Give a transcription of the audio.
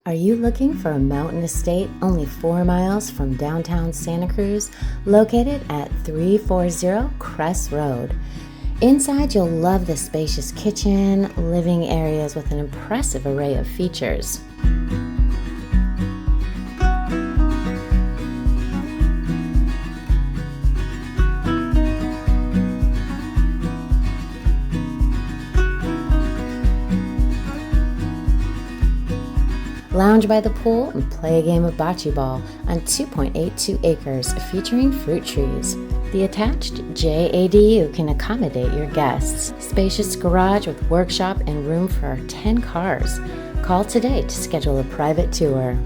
Are you looking for a mountain estate only 4 miles from downtown Santa Cruz, located at 340 Crest Road? Inside, you'll love the spacious kitchen, living areas with an impressive array of features. Lounge by the pool and play a game of bocce ball on 2.82 acres featuring fruit trees. The attached JADU can accommodate your guests. Spacious garage with workshop and room for 10 cars. Call today to schedule a private tour.